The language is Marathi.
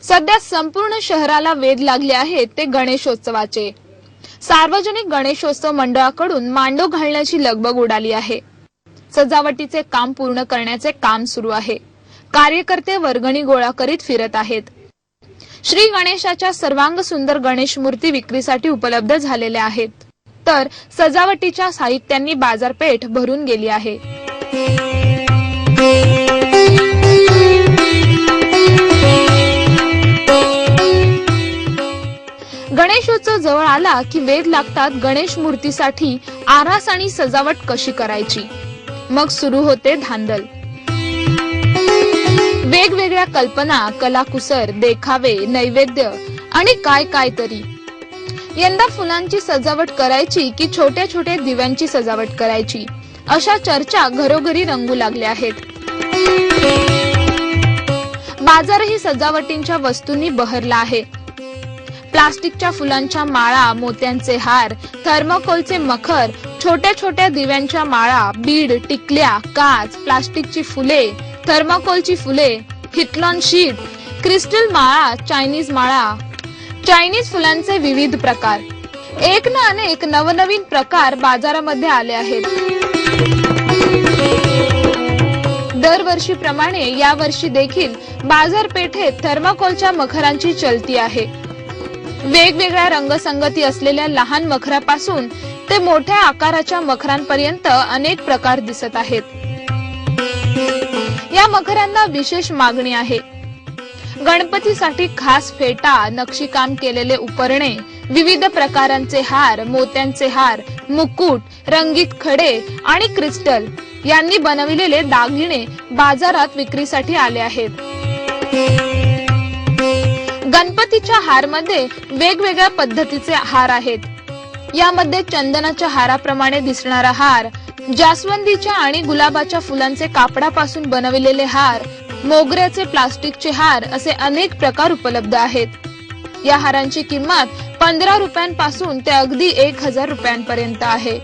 सध्या संपूर्ण शहराला वेध लागले आहेत ते गणेशोत्सवाचे। सार्वजनिक गणेशोत्सव मंडळाकडून मांडव घालण्याची लगबग उडाली आहे। सजावटीचे काम पूर्ण करण्याचे काम सुरू आहे। कार्यकर्ते वर्गणी गोळा करीत फिरत आहेत। श्री गणेशाच्या सर्वांग सुंदर गणेश मूर्ती विक्रीसाठी उपलब्ध झालेल्या आहेत, तर सजावटीच्या साहित्यांनी बाजारपेठ भरून गेली आहे। गणेशोत्सव जवळ आला की वेध लागतात गणेश मूर्तीसाठी आरास आणि सजावट कशी करायची। मग सुरू होते धांदल। वेगवेगळ्या कल्पना, कलाकुसर, देखावे, नैवेद्य आणि काय काय तरी। यंदा फुलांची सजावट करायची की छोट्या छोट्या दिव्यांची सजावट करायची, अशा चर्चा घरोघरी रंगू लागल्या आहेत। बाजारही सजावटींच्या वस्तूंनी बहरला आहे। प्लास्टिकच्या फुलांच्या माळा, मोत्यांचे हार, थर्माकोलचे मखर, छोट्या छोट्या दिव्यांच्या माळा, बीड, टिकल्या, काच, प्लास्टिकची फुले, थर्माकोलची फुले, हिटलॉन शीट, क्रिस्टल माळा, चायनीज माळा, चायनीज फुलांचे विविध प्रकार, एक ना अनेक नवनवीन प्रकार बाजारामध्ये आले आहेत। दरवर्षीप्रमाणे यावर्षी देखील बाजारपेठेत थर्माकोलच्या मखरांची चलती आहे। वेगवेगळ्या रंगसंगती असलेल्या लहान मखरापासून ते मोठ्या आकाराच्या मखरांपर्यंत अनेक प्रकार दिसत आहेत। या मखरांना विशेष मागणी आहे। गणपतीसाठी खास फेटा, नक्षीकाम केलेले उपरणे, विविध प्रकारांचे हार, मोत्यांचे हार, मुकुट, रंगीत खडे आणि क्रिस्टल यांनी बनविलेले दागिने बाजारात विक्रीसाठी आले आहेत। गणपतीच्या हारमध्ये वेगवेगळ्या पद्धतीचे हार आहेत। यामध्ये चंदनाच्या हाराप्रमाणे दिसणारा हार, जास्वंदीच्या आणि गुलाबाच्या फुलांचे कापडापासून बनविलेले हार, मोगऱ्याचे प्लास्टिकचे हार असे अनेक प्रकार उपलब्ध आहेत। या हारांची किंमत 15 रुपयांपासून ते अगदी 1000 रुपयांपर्यंत आहे।